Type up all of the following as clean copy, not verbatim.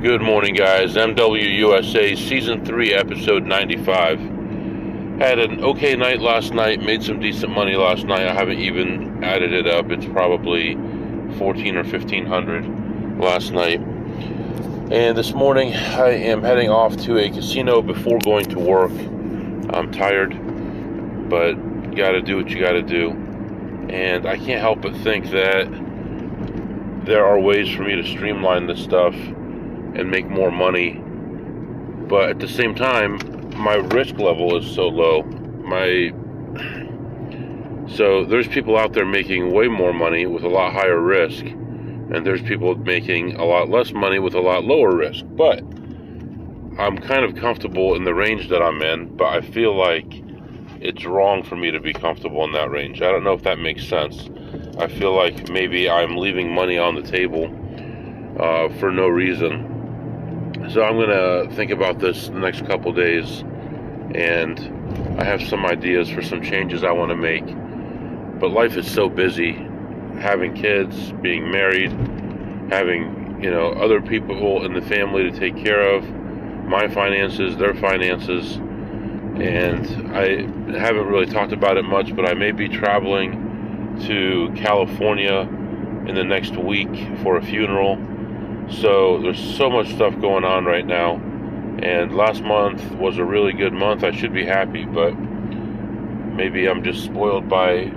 Good morning, guys. MWUSA Season 3, Episode 95. Had an okay night last night, made some decent money last night. I haven't even added it up. It's probably 14 or 1500 last night. And this morning, I am heading off to a casino before going to work. I'm tired, but you gotta do what you gotta do. And I can't help but think that there are ways for me to streamline this stuff and make more money, but at the same time my risk level is so low. So there's people out there making way more money with a lot higher risk, and there's people making a lot less money with a lot lower risk. But I'm kind of comfortable in the range that I'm in, but I feel like it's wrong for me to be comfortable in that range. I don't know if that makes sense. I feel like maybe I'm leaving money on the table for no reason. So I'm going to think about this the next couple days, and I have some ideas for some changes I want to make. But life is so busy, having kids, being married, having, other people in the family to take care of, my finances, their finances, and I haven't really talked about it much, but I may be traveling to California in the next week for a funeral. So there's so much stuff going on right now, and last month was a really good month. I should be happy, but maybe I'm just spoiled by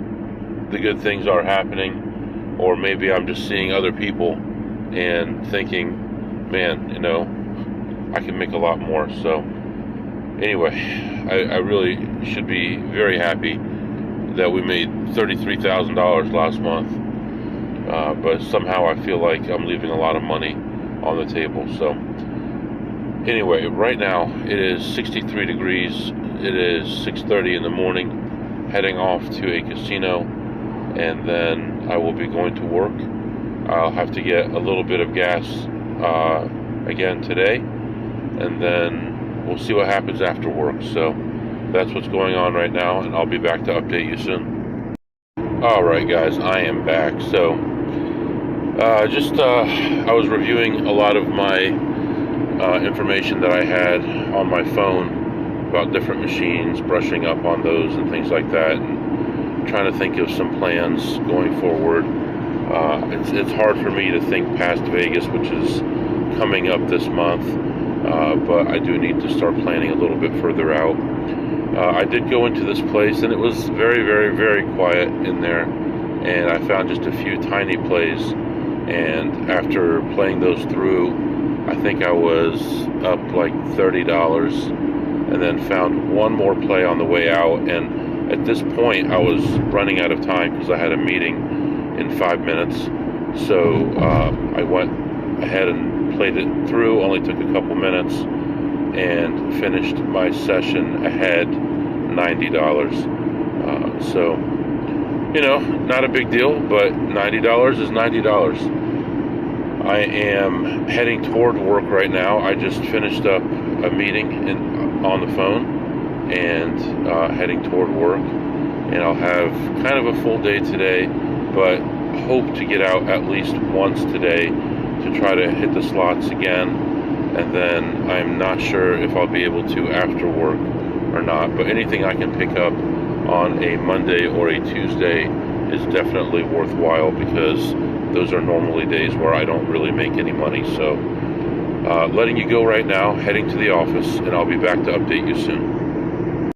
the good things are happening, or maybe I'm just seeing other people and thinking, man, I can make a lot more. So anyway, I really should be very happy that we made $33,000 last month. But somehow I feel like I'm leaving a lot of money on the table. So anyway, right now it is 63 degrees. It is 6:30 in the morning, heading off to a casino, and then I will be going to work. I'll have to get a little bit of gas again today, and then we'll see what happens after work. So that's what's going on right now, and I'll be back to update you soon. Alright guys, I am back. So I was reviewing a lot of my information that I had on my phone about different machines, brushing up on those and things like that, and trying to think of some plans going forward. It's hard for me to think past Vegas, which is coming up this month, but I do need to start planning a little bit further out. I did go into this place, and it was very, very, very quiet in there, and I found just a few tiny plays, and after playing those through, I think I was up like $30, and then found one more play on the way out, and at this point I was running out of time because I had a meeting in 5 minutes. So I went ahead and played it through, only took a couple minutes, and finished my session ahead, $90. So, not a big deal, but $90 is $90. I am heading toward work right now. I just finished up a meeting on the phone, and heading toward work, and I'll have kind of a full day today, but hope to get out at least once today to try to hit the slots again, and then I'm not sure if I'll be able to after work or not, but anything I can pick up on a Monday or a Tuesday is definitely worthwhile, because those are normally days where I don't really make any money. So letting you go right now, heading to the office, and I'll be back to update you soon.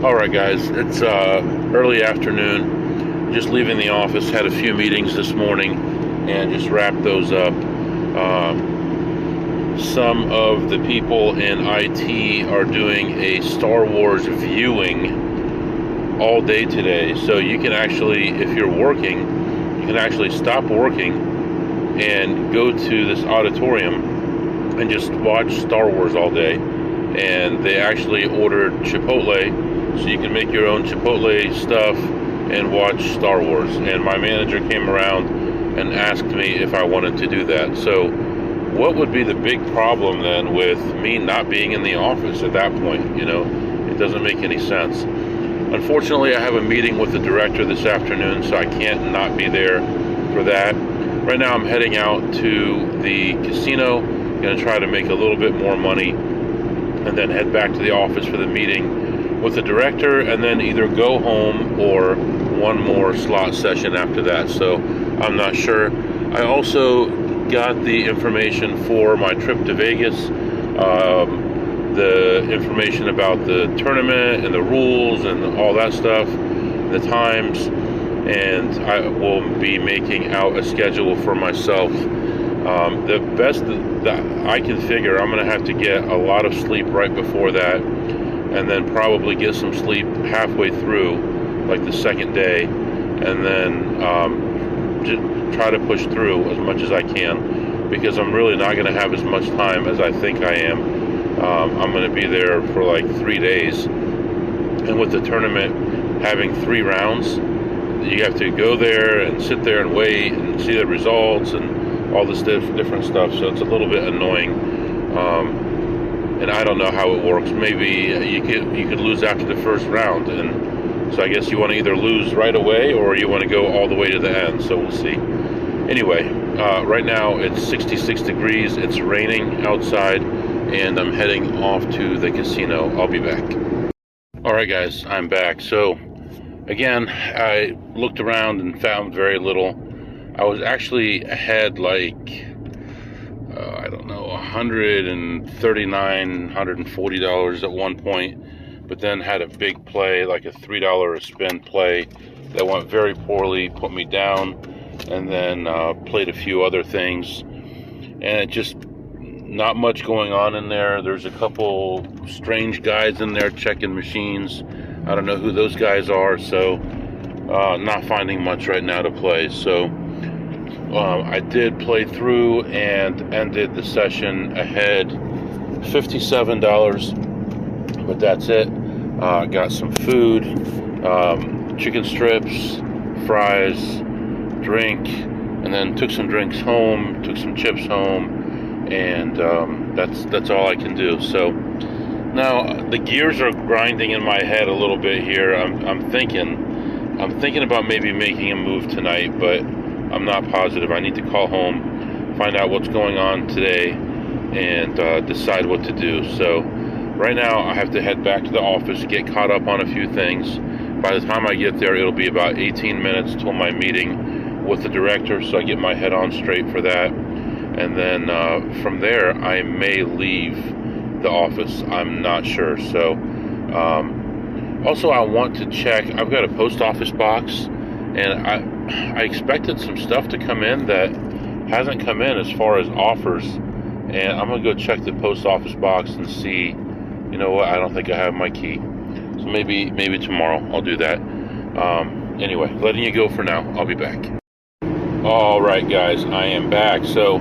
Alright guys, it's early afternoon, just leaving the office, had a few meetings this morning and just wrapped those up. Some of the people in IT are doing a Star Wars viewing all day today, so you can actually, if you're working, you can actually stop working and go to this auditorium and just watch Star Wars all day. And they actually ordered Chipotle, so you can make your own Chipotle stuff and watch Star Wars. And my manager came around and asked me if I wanted to do that. So what would be the big problem then with me not being in the office at that point? It doesn't make any sense. Unfortunately, I have a meeting with the director this afternoon, so I can't not be there for that. Right now I'm heading out to the casino Going to try to make a little bit more money and then head back to the office for the meeting with the director, and then either go home or one more slot session after that. So I'm not sure. I also got the information for my trip to Vegas, the information about the tournament and the rules and all that stuff, the times, and I will be making out a schedule for myself. The best that I can figure, I'm going to have to get a lot of sleep right before that, and then probably get some sleep halfway through, like the second day, and then just try to push through as much as I can, because I'm really not going to have as much time as I think I am. I'm going to be there for like 3 days, and with the tournament having 3 rounds, you have to go there and sit there and wait and see the results and all this different stuff, so it's a little bit annoying, and I don't know how it works. Maybe you could lose after the first round, and so I guess you want to either lose right away or you want to go all the way to the end, so we'll see. Anyway, right now it's 66 degrees, it's raining outside, and I'm heading off to the casino. I'll be back. Alright guys, I'm back. So again, I looked around and found very little. I was actually ahead like, I don't know, $139, $140 at one point, but then had a big play, like a $3 a spin play that went very poorly, put me down, and then played a few other things, and it just, not much going on in there. There's a couple strange guys in there checking machines. I don't know who those guys are, so not finding much right now to play. So I did play through and ended the session ahead $57, but that's it. Got some food, chicken strips, fries, drink, and then took some drinks home, took some chips home, and that's all I can do. So now the gears are grinding in my head a little bit here. I'm thinking about maybe making a move tonight, but I'm not positive. I need to call home, find out what's going on today, and decide what to do. So right now I have to head back to the office, get caught up on a few things. By the time I get there, it'll be about 18 minutes till my meeting with the director, so I get my head on straight for that. And then from there, I may leave the office. I'm not sure. So also I want to check. I've got a post office box, and I expected some stuff to come in that hasn't come in as far as offers. And I'm going to go check the post office box and see, you know what, I don't think I have my key. So maybe tomorrow I'll do that. Anyway, letting you go for now. I'll be back. All right, guys, I am back. So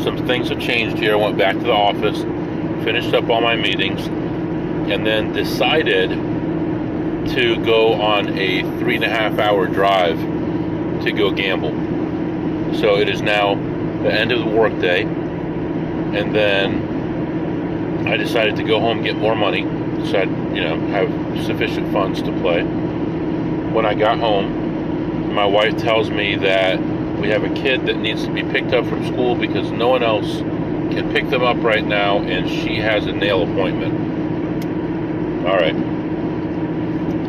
some things have changed here. I went back to the office, finished up all my meetings, and then decided to go on a 3.5-hour drive to go gamble. So it is now the end of the workday, and then I decided to go home, get more money, so I'd, have sufficient funds to play. When I got home, my wife tells me that we have a kid that needs to be picked up from school because no one else can pick them up right now, and she has a nail appointment. All right.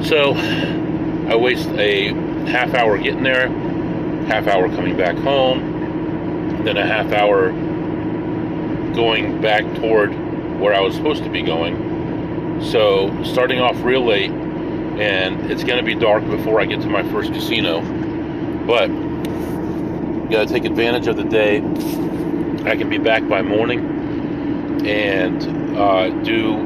So I waste a half hour getting there, half hour coming back home, then a half hour going back toward where I was supposed to be going. So starting off real late, and it's going to be dark before I get to my first casino, but got to take advantage of the day. I can be back by morning and do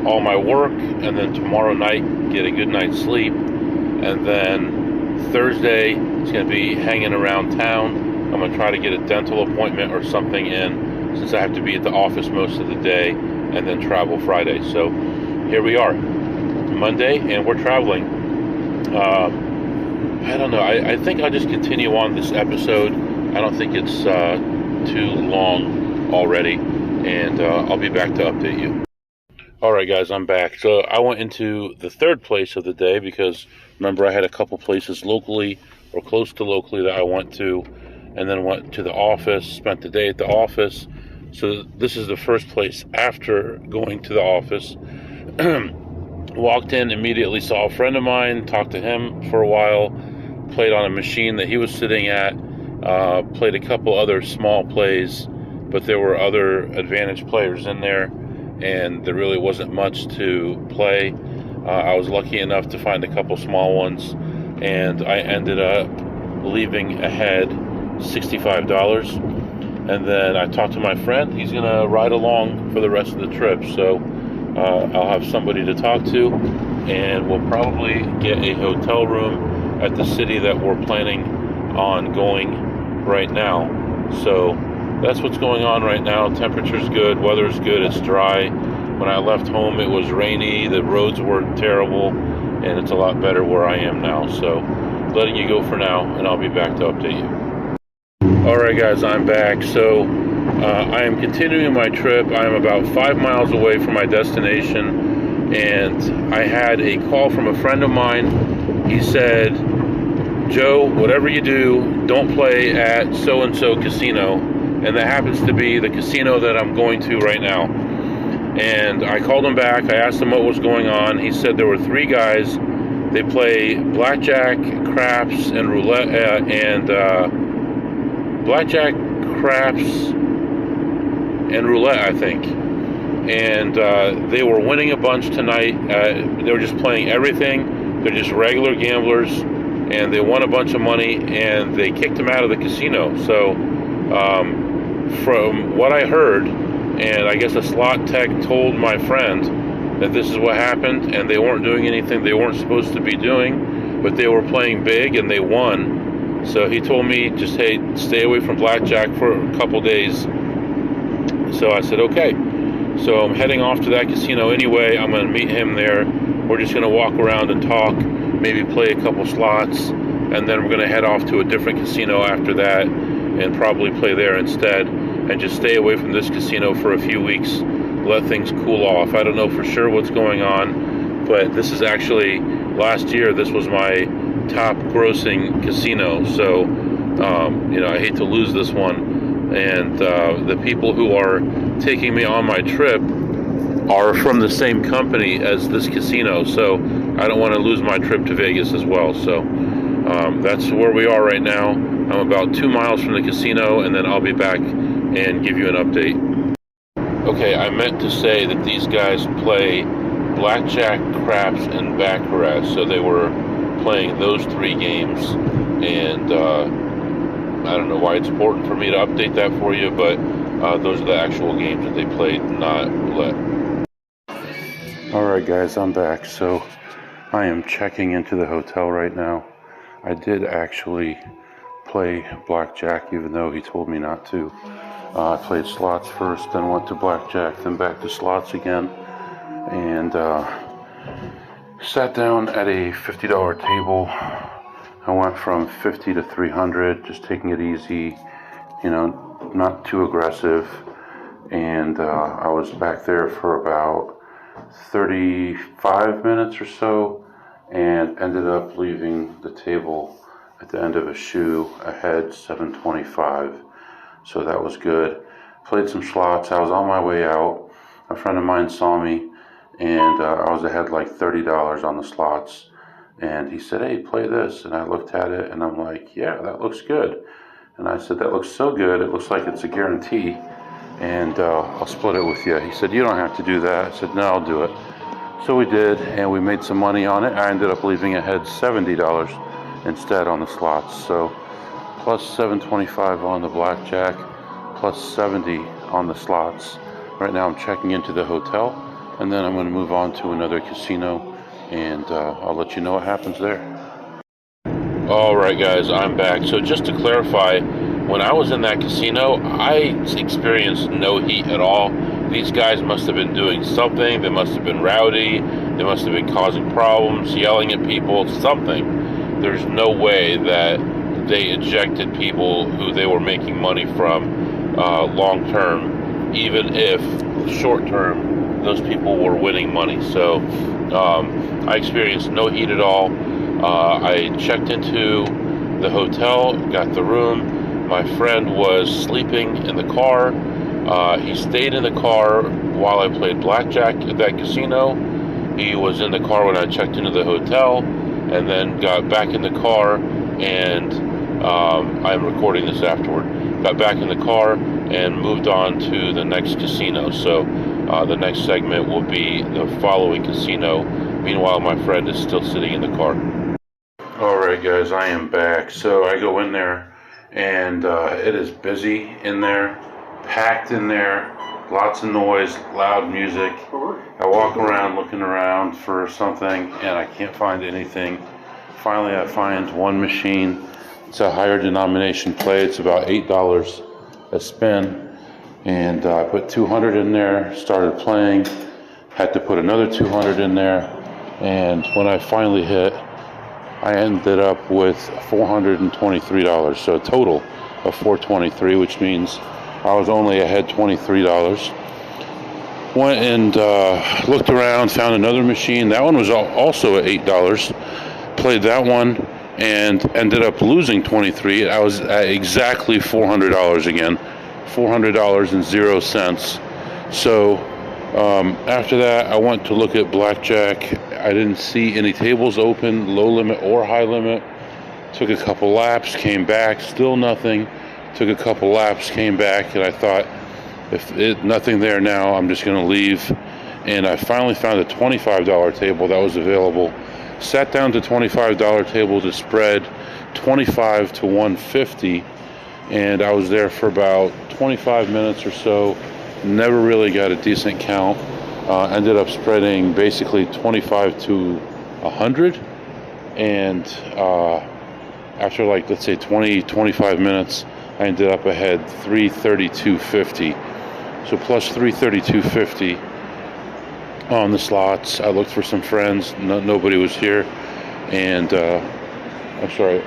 all my work, and then tomorrow night get a good night's sleep, and then Thursday it's going to be hanging around town. I'm going to try to get a dental appointment or something in, since I have to be at the office most of the day, and then travel Friday. So here we are, Monday, and we're traveling. I don't know. I think I'll just continue on this episode. I don't think it's too long already, and I'll be back to update you. Alright guys, I'm back. So I went into the third place of the day because, remember, I had a couple places locally or close to locally that I went to, and then went to the office, spent the day at the office, So this is the first place after going to the office. Walked in, immediately saw a friend of mine, talked to him for a while, played on a machine that he was sitting at, played a couple other small plays, but there were other advantage players in there, and there really wasn't much to play. I was lucky enough to find a couple small ones, and I ended up leaving ahead $65. And then I talked to my friend. He's going to ride along for the rest of the trip, so I'll have somebody to talk to, and we'll probably get a hotel room at the city that we're planning on going right now. So that's what's going on right now. Temperature's good, weather's good, it's dry. When I left home, it was rainy, the roads were terrible, and it's a lot better where I am now. So letting you go for now, and I'll be back to update you. Alright guys, I'm back. So I am continuing my trip. I am about 5 miles away from my destination, and I had a call from a friend of mine. He said, Joe, whatever you do, don't play at so-and-so casino. And that happens to be the casino that I'm going to right now. And I called him back. I asked him what was going on. He said there were 3 guys. They play blackjack, craps, and roulette, blackjack, craps, and roulette, I think. And they were winning a bunch tonight. They were just playing everything. They're just regular gamblers, and they won a bunch of money, and they kicked them out of the casino. So from what I heard, and I guess a slot tech told my friend that this is what happened, and they weren't doing anything they weren't supposed to be doing, but they were playing big and they won. So he told me, just, hey, stay away from blackjack for a couple days. So I said, okay. So I'm heading off to that casino anyway. I'm going to meet him there. We're just going to walk around and talk, maybe play a couple slots, and then we're going to head off to a different casino after that and probably play there instead, and just stay away from this casino for a few weeks, let things cool off. I don't know for sure what's going on, but this is actually, last year, this was my top grossing casino. So, I hate to lose this one. And the people who are taking me on my trip are from the same company as this casino. So I don't want to lose my trip to Vegas as well. So that's where we are right now. I'm about 2 miles from the casino, and then I'll be back and give you an update. Okay, I meant to say that these guys play blackjack, craps, and baccarat. So they were playing those 3 games, and I don't know why it's important for me to update that for you, but those are the actual games that they played, not roulette. Alright guys, I'm back. So I am checking into the hotel right now. I did actually play blackjack, even though he told me not to. I played slots first, then went to blackjack, then back to slots again, and sat down at a $50 table. I went from 50 to 300, just taking it easy, not too aggressive, and I was back there for about 35 minutes or so, and ended up leaving the table at the end of a shoe ahead 725. So that was good. Played some slots. I was on my way out. A friend of mine saw me, and I was ahead like $30 on the slots. And he said, hey, play this. And I looked at it, and I'm like, yeah, that looks good. And I said, that looks so good. It looks like it's a guarantee. And I'll split it with you. He said, you don't have to do that. I said, no, I'll do it. So we did, and we made some money on it. I ended up leaving ahead $70 instead on the slots. So plus 725 on the blackjack, plus 70 on the slots. Right now I'm checking into the hotel, and then I'm going to move on to another casino, and I'll let you know what happens there. Alright guys, I'm back. So just to clarify, when I was in that casino, I experienced no heat at all. These guys must have been doing something. They must have been rowdy. They must have been causing problems, yelling at people, something. There's no way that they ejected people who they were making money from long term, even if short term those people were winning money. So I experienced no heat at all. I checked into the hotel, got the room. My friend was sleeping in the car. He stayed in the car while I played blackjack at that casino. He was in the car when I checked into the hotel, and then got back in the car, and I'm recording this afterward. Got back in the car and moved on to the next casino. So the next segment will be the following casino. Meanwhile, my friend is still sitting in the car. Alright guys, I am back. So I go in there, and it is busy in there, packed in there, lots of noise, loud music. I walk around looking around for something, and I can't find anything. Finally, I find one machine. It's a higher denomination play. It's about $8 a spin, and I put 200 in there, started playing, had to put another 200 in there, and when I finally hit, I ended up with $423, so a total of $423, which means I was only ahead $23. Went and looked around, found another machine. That one was also at $8. Played that one and ended up losing 23. I was at exactly $400 again, $400.00. So after that, I went to look at blackjack. I didn't see any tables open, low limit or high limit. Took a couple laps, came back, still nothing. Took a couple laps, came back, and I thought, nothing there now, I'm just going to leave. And I finally found a $25 table that was available. Sat down to $25 table to spread 25 to 150, and I was there for about 25 minutes or so. Never really got a decent count. Ended up spreading basically 25 to 100, and after like, let's say 20-25 minutes, I ended up ahead 332.50. So plus 332.50 on the slots. I looked for some friends. Nobody was here, and I'm sorry,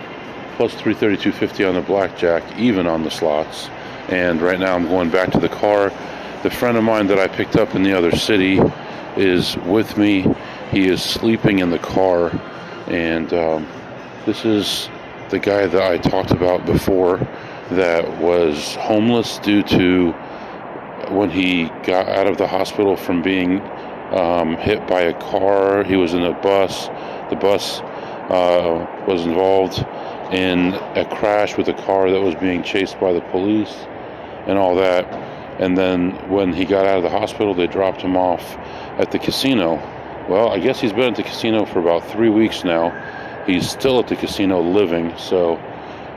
plus 332.50 on the blackjack, even on the slots. And right now I'm going back to the car. The friend of mine that I picked up in the other city is with me. He is sleeping in the car, and this is the guy that I talked about before that was homeless due to when he got out of the hospital from being hit by a car. He was in a bus. The bus was involved in a crash with a car that was being chased by the police and all that. And then when he got out of the hospital, they dropped him off at the casino. Well, I guess he's been at the casino for about 3 weeks now. He's still at the casino living, so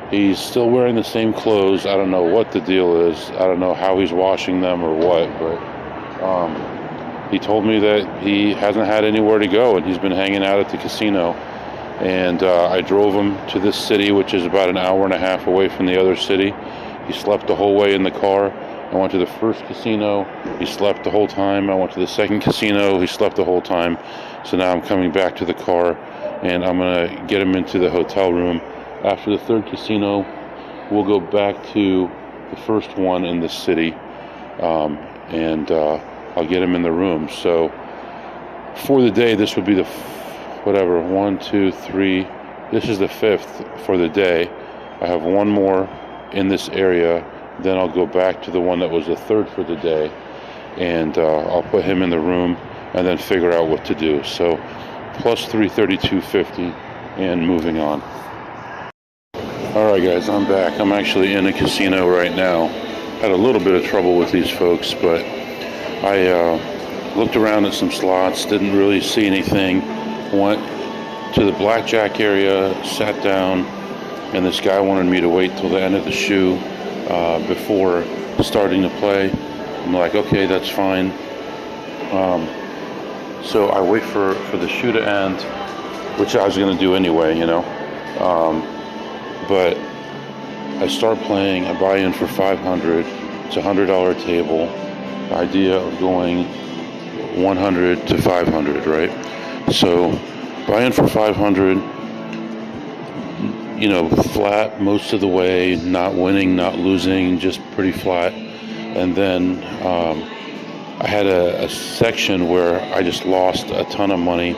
he's still wearing the same clothes. I don't know what the deal is. I don't know how he's washing them or what, but he told me that he hasn't had anywhere to go, and he's been hanging out at the casino. And I drove him to this city, which is about an hour and a half away from the other city. He slept the whole way in the car. I went to the first casino, he slept the whole time. I went to the second casino, he slept the whole time. So now I'm coming back to the car, and I'm going to get him into the hotel room. After the third casino, we'll go back to the first one in the city, and I'll get him in the room. So for the day, this would be the, 1, 2, 3, this is the fifth for the day. I have one more in this area. Then I'll go back to the one that was the third for the day, and I'll put him in the room and then figure out what to do. So plus 332.50 and moving on. Alright guys, I'm back. I'm actually in a casino right now. Had a little bit of trouble with these folks, but I looked around at some slots, didn't really see anything. Went to the blackjack area, sat down, and this guy wanted me to wait till the end of the shoe before starting to play. I'm like, okay, that's fine. So I wait for the shoe to end, which I was going to do anyway, you know. But I start playing. I buy in for $500. It's a $100 table. The idea of going 100 to 500, right? So buy in for 500. You know, flat most of the way, not winning, not losing, just pretty flat. And then I had a section where I just lost a ton of money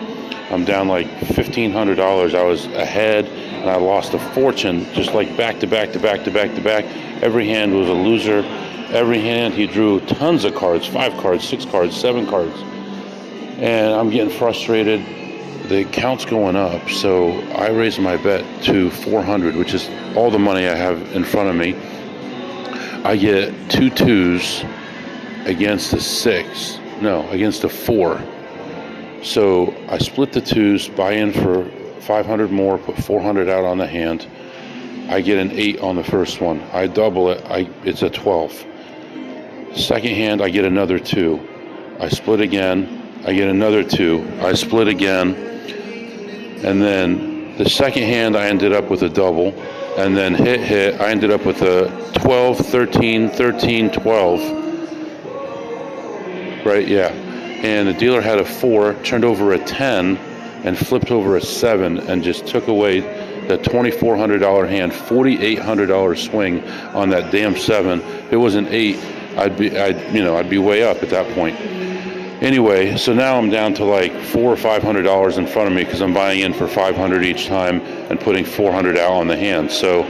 I'm down like $1,500. I was ahead, and I lost a fortune, just like back to back to back to back to back. Every hand was a loser. Every hand he drew tons of cards, 5 cards, 6 cards, 7 cards. And I'm getting frustrated. The count's going up, so I raised my bet to 400, which is all the money I have in front of me. I get 2 twos against a 6. No, against a 4. So I split the twos, buy in for 500 more, put 400 out on the hand. I get an 8 on the first one. I double it. It's a 12. Second hand, I get another 2. I split again. I get another 2. I split again. And then the second hand, I ended up with a double. And then hit, I ended up with a 12, 13, 13, 12. Right, yeah. And the dealer had a 4, turned over a 10, and flipped over a 7, and just took away the $2,400 hand, $4,800 swing on that damn 7. If it was an 8, I'd be way up at that point. Anyway, so now I'm down to like $400 or $500 in front of me because I'm buying in for 500 each time and putting 400 out on the hand. So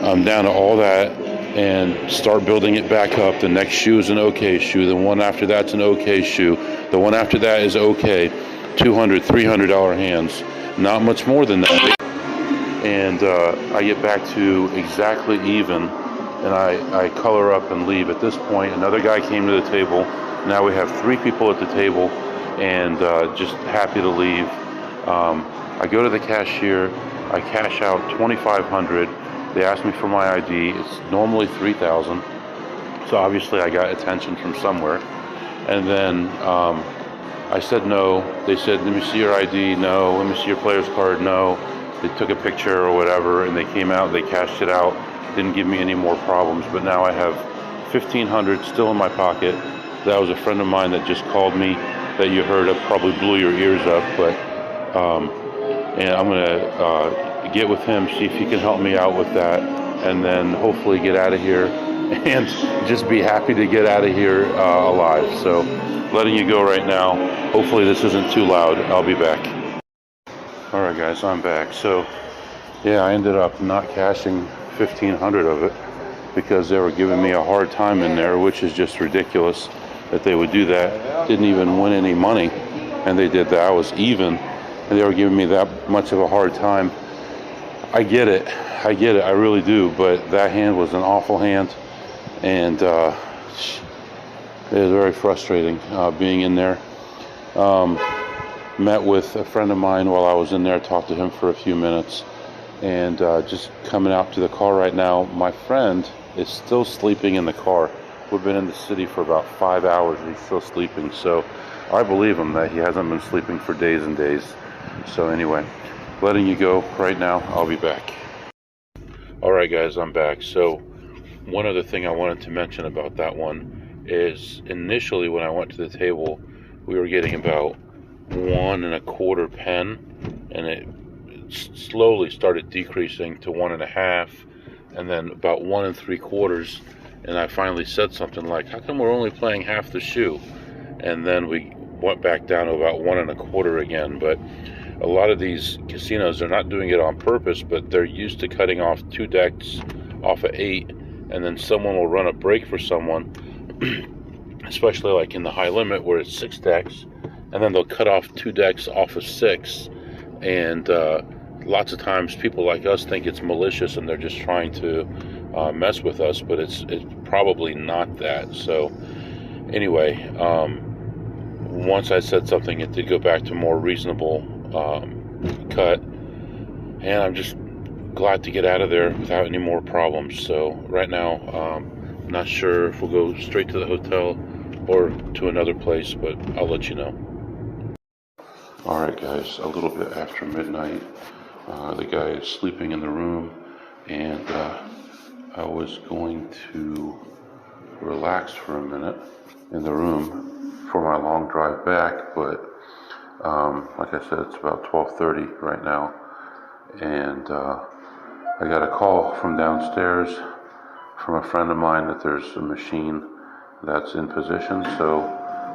I'm down to all that and start building it back up. The next shoe is an okay shoe. The one after that's an okay shoe. The one after that is okay. $200, $300 hands. Not much more than that. And I get back to exactly even, and I color up and leave. At this point, another guy came to the table. Now we have 3 people at the table, and just happy to leave. I go to the cashier. I cash out $2,500. They asked me for my ID. It's normally $3,000, so obviously I got attention from somewhere. And then I said no. They said, "Let me see your ID." No. "Let me see your player's card." No. They took a picture or whatever, and they came out. They cashed it out. Didn't give me any more problems. But now I have $1,500 still in my pocket. That was a friend of mine that just called me that you heard of, probably blew your ears up. But and I'm gonna get with him, see if he can help me out with that, and then hopefully get out of here and just be happy to get out of here alive. So letting you go right now. Hopefully this isn't too loud. I'll be back. All right, guys, I'm back. So yeah, I ended up not cashing 1,500 of it because they were giving me a hard time in there, which is just ridiculous that they would do that. Didn't even win any money, and they did that. I was even, and they were giving me that much of a hard time. I get it, I really do, but that hand was an awful hand, and it was very frustrating being in there. Met with a friend of mine while I was in there, talked to him for a few minutes, and just coming out to the car right now. My friend is still sleeping in the car. We've been in the city for about 5 hours and he's still sleeping, so I believe him that he hasn't been sleeping for days and days. So anyway, letting you go right now. I'll be back. Alright guys, I'm back. So one other thing I wanted to mention about that one is initially when I went to the table, we were getting about 1 1/4 pen, and it slowly started decreasing to 1 1/2, and then about 1 3/4. And I finally said something like, "How come we're only playing half the shoe?" And then we went back down to about 1 1/4 again. But a lot of these casinos are not doing it on purpose, but they're used to cutting off 2 decks off of 8, and then someone will run a break for someone, especially like in the high limit where it's 6 decks, and then they'll cut off 2 decks off of 6, and lots of times people like us think it's malicious and they're just trying to mess with us, but it's probably not that. So anyway, once I said something, it did go back to more reasonable cut, and I'm just glad to get out of there without any more problems. So right now, I'm not sure if we'll go straight to the hotel or to another place, but I'll let you know. Alright guys, a little bit after midnight, the guy is sleeping in the room, and I was going to relax for a minute in the room for my long drive back, but like I said, it's about 12:30 right now, and I got a call from downstairs from a friend of mine that there's a machine that's in position, so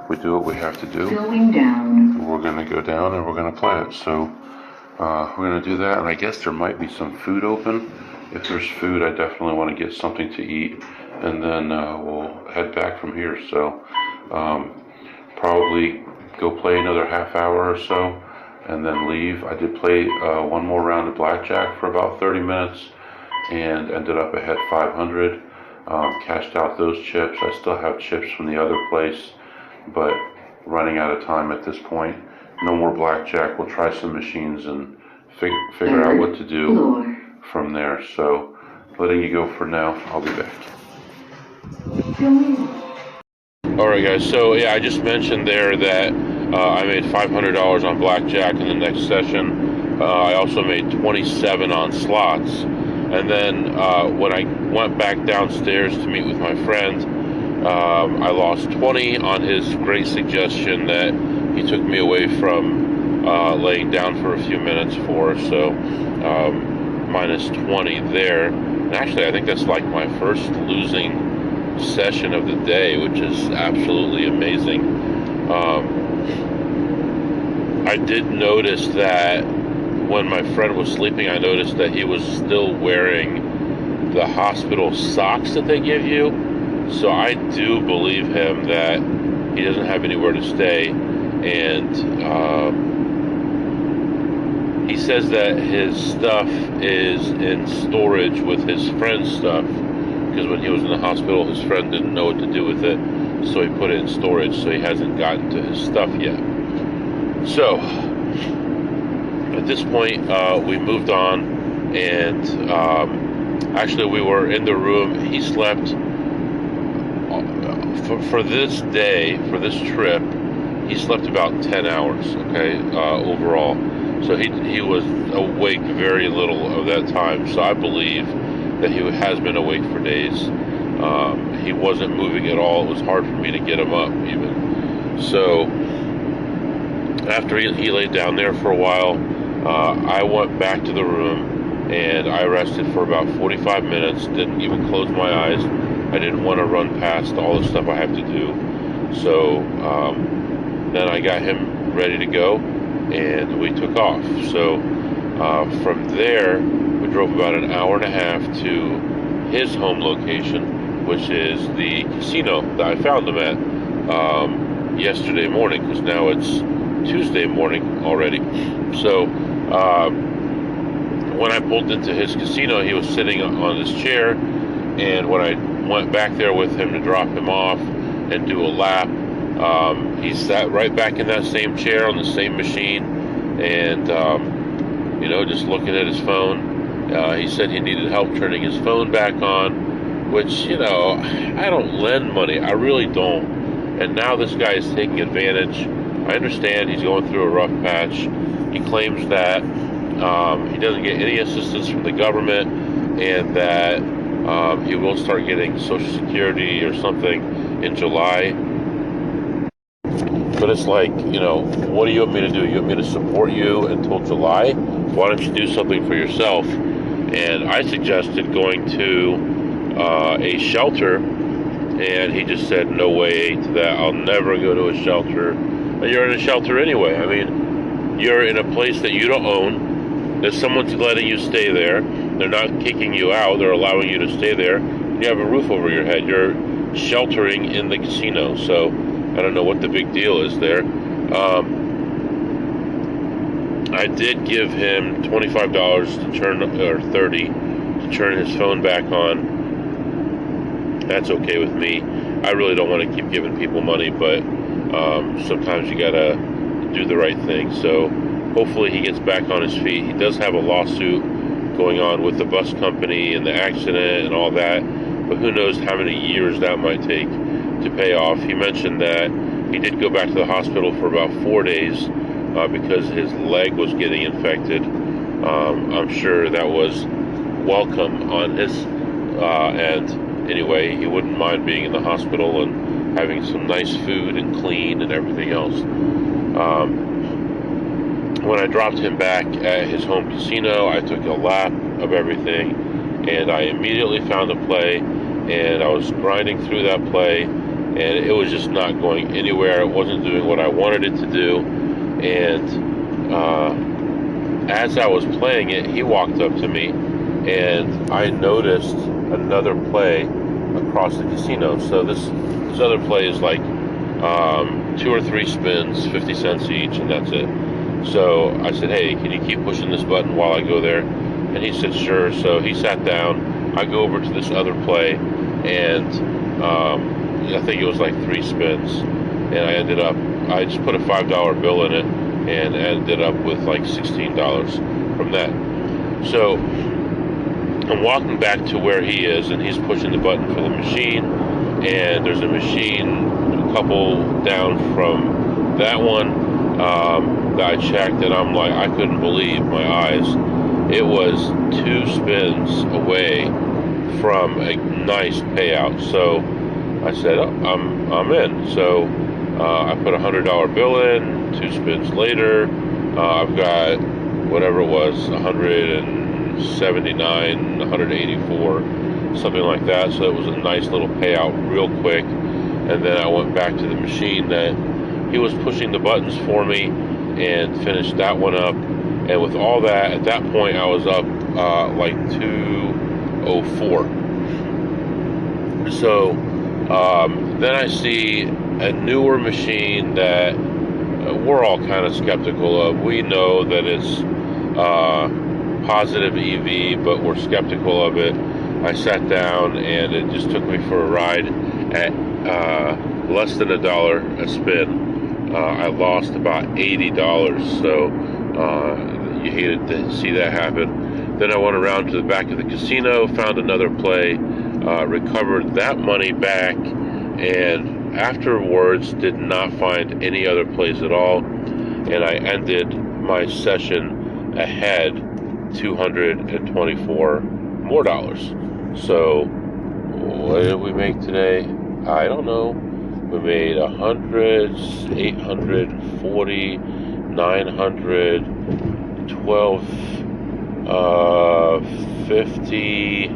we do what we have to do. Going down. We're going to go down and we're going to play it. So we're going to do that, and I guess there might be some food open. If there's food, I definitely want to get something to eat, and then we'll head back from here. So probably go play another half hour or so, and then leave. I did play one more round of blackjack for about 30 minutes, and ended up ahead 500. Cashed out those chips. I still have chips from the other place, but running out of time at this point. No more blackjack. We'll try some machines and figure out what to do from there. So letting you go for now. I'll be back. Alright guys, so yeah, I just mentioned there that I made $500 on blackjack in the next session. I also made 27 on slots. And then when I went back downstairs to meet with my friend, I lost 20 on his great suggestion that he took me away from laying down for a few minutes for. So minus 20 there. And actually, I think that's like my first losing session of the day, which is absolutely amazing. I did notice that when my friend was sleeping, I noticed that he was still wearing the hospital socks that they give you. So I do believe him that he doesn't have anywhere to stay. And he says that his stuff is in storage with his friend's stuff, because when he was in the hospital, his friend didn't know what to do with it, so he put it in storage, so he hasn't gotten to his stuff yet. So at this point, we moved on, and actually we were in the room. He slept for this day, for this trip, he slept about 10 hours, okay, overall. So he was awake very little of that time. So I believe that he has been awake for days. He wasn't moving at all. It was hard for me to get him up even. So after he laid down there for a while, I went back to the room and I rested for about 45 minutes. Didn't even close my eyes. I didn't want to run past all the stuff I have to do. So then I got him ready to go, and we took off. So from there, we drove about an hour and a half to his home location, which is the casino that I found him at yesterday morning, because now it's Tuesday morning already. So when I pulled into his casino, he was sitting on his chair, and when I went back there with him to drop him off and do a lap, he sat right back in that same chair on the same machine, and just looking at his phone. He said he needed help turning his phone back on, which, I don't lend money. I really don't. And now this guy is taking advantage. I understand he's going through a rough patch. He claims that he doesn't get any assistance from the government, and that he will start getting Social Security or something in July. But it's like, what do you want me to do? You want me to support you until July? Why don't you do something for yourself? And I suggested going to a shelter, and he just said, no way to that. I'll never go to a shelter. You're in a shelter anyway. I mean, you're in a place that you don't own. There's someone's letting you stay there. They're not kicking you out. They're allowing you to stay there. You have a roof over your head. You're sheltering in the casino. So I don't know what the big deal is there. I did give him $25 to turn, or $30 to turn his phone back on. That's okay with me. I really don't want to keep giving people money, but sometimes you gotta do the right thing. So hopefully he gets back on his feet. He does have a lawsuit going on with the bus company and the accident and all that, but who knows how many years that might take to pay off. He mentioned that he did go back to the hospital for about 4 days because his leg was getting infected. I'm sure that was welcome on his end. Anyway, he wouldn't mind being in the hospital and having some nice food and clean and everything else. When I dropped him back at his home casino, I took a lap of everything, and I immediately found a play, and I was grinding through that play, and it was just not going anywhere. It wasn't doing what I wanted it to do. And as I was playing it, he walked up to me, and I noticed another play across the casino. So this other play is like 2 or 3 spins, 50 cents each, and that's it. So I said, hey, can you keep pushing this button while I go there? And he said, sure. So he sat down. I go over to this other play, and I think it was like 3 spins. And I just put a $5 bill in it, and ended up with like $16 from that. So I'm walking back to where he is, and he's pushing the button for the machine. And there's a machine a couple down from that one that I checked, and I'm like, I couldn't believe my eyes. It was 2 spins away from a nice payout. So I said, oh, I'm in. So I put a $100 bill in. 2 spins later, I've got whatever it was, 179, 184, something like that. So it was a nice little payout real quick. And then I went back to the machine that he was pushing the buttons for me and finished that one up. And with all that, at that point, I was up like 204. So then I see a newer machine that we're all kind of skeptical of. We know that it's positive EV, but we're skeptical of it. I sat down, and it just took me for a ride at less than $1 a spin. I lost about $80, so you hated to see that happen. Then I went around to the back of the casino, found another play, recovered that money back, and afterwards did not find any other plays at all, and I ended my session ahead $224 more. So what did we make today? I don't know. We made 100, 840, 900, 12, 50,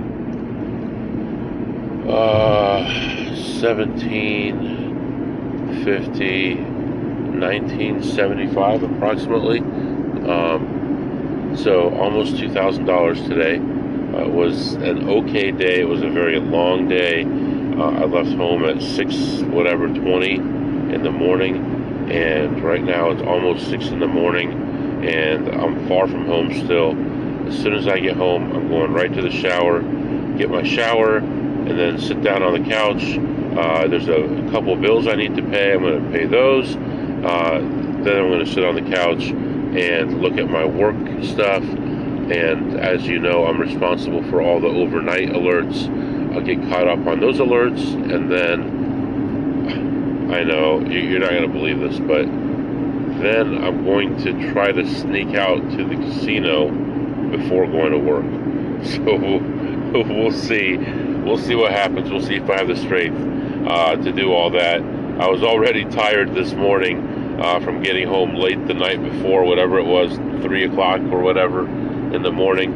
17, 50, 1975 approximately. So almost $2,000 today. It was an okay day. It was a very long day. I left home at 20 in the morning, and right now it's almost 6 in the morning, and I'm far from home still. As soon as I get home, I'm going right to the shower, get my shower, and then sit down on the couch. There's a couple bills I need to pay. I'm going to pay those. Then I'm going to sit on the couch and look at my work stuff. And as you know, I'm responsible for all the overnight alerts. I'll get caught up on those alerts, and then, I know, you're not going to believe this, but then I'm going to try to sneak out to the casino before going to work. So we'll see. We'll see what happens. We'll see if I have the strength to do all that. I was already tired this morning from getting home late the night before, whatever it was, 3 o'clock or whatever in the morning,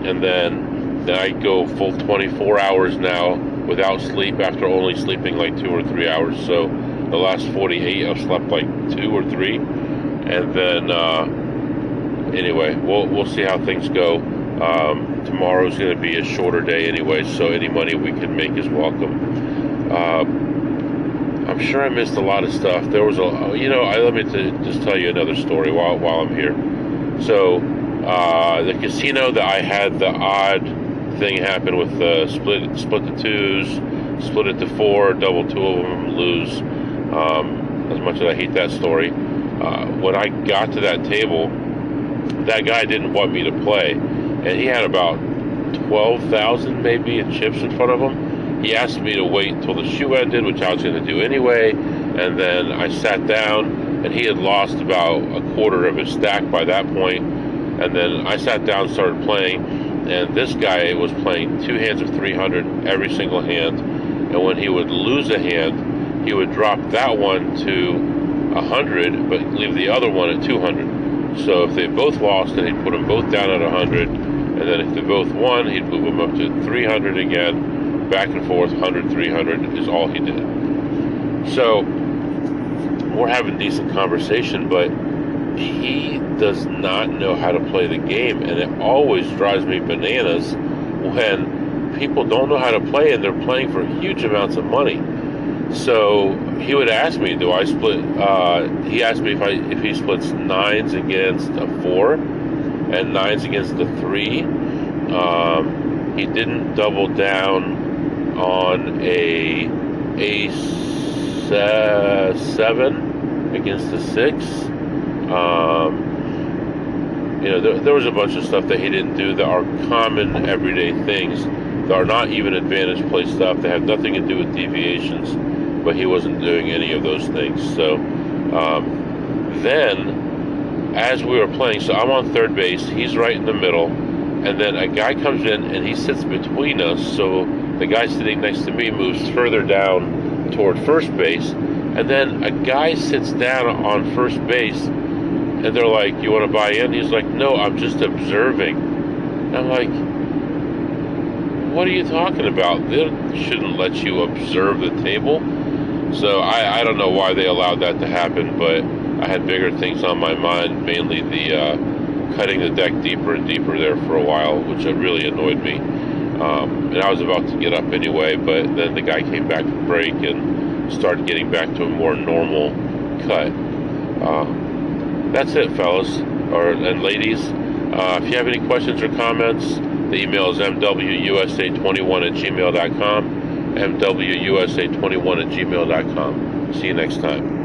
and then I go full 24 hours now without sleep after only sleeping like 2 or 3 hours. So the last 48 I've slept like 2 or 3, and then anyway, we'll see how things go. Tomorrow's going to be a shorter day anyway, so any money we can make is welcome. I'm sure I missed a lot of stuff. There was let me just tell you another story while I'm here. So the casino that I had the odd thing happen with split the 2s, split it to 4, double 2 of them, lose. As much as I hate that story, when I got to that table, that guy didn't want me to play, and he had about 12,000 maybe in chips in front of him. He asked me to wait until the shoe ended, which I was going to do anyway, and then I sat down, and he had lost about a quarter of his stack by that point. And then I sat down and started playing, and this guy was playing 2 hands of 300 every single hand, and when he would lose a hand, he would drop that one to 100, but leave the other one at 200. So if they both lost, then he'd put them both down at 100, and then if they both won, he'd move them up to 300 again, back and forth, 100, 300 is all he did. So we're having decent conversation, but he does not know how to play the game, and it always drives me bananas when people don't know how to play and they're playing for huge amounts of money. So he would ask me, do I split? He asked me if he splits nines against a 4 and nines against the 3. He didn't double down on a 7 against the 6. There was a bunch of stuff that he didn't do that are common everyday things that are not even advantage play stuff. They have nothing to do with deviations, but he wasn't doing any of those things. So then, as we were playing, so I'm on third base, he's right in the middle, and then a guy comes in and he sits between us. So the guy sitting next to me moves further down toward first base, and then a guy sits down on first base, and they're like, "You want to buy in?" He's like, "No, I'm just observing." And I'm like, "What are you talking about? They shouldn't let you observe the table." So I don't know why they allowed that to happen, but I had bigger things on my mind, mainly the cutting the deck deeper and deeper there for a while, which really annoyed me. And I was about to get up anyway, but then the guy came back from break and started getting back to a more normal cut. That's it, fellas and ladies. If you have any questions or comments, the email is mwusa21@gmail.com, mwusa21@gmail.com. See you next time.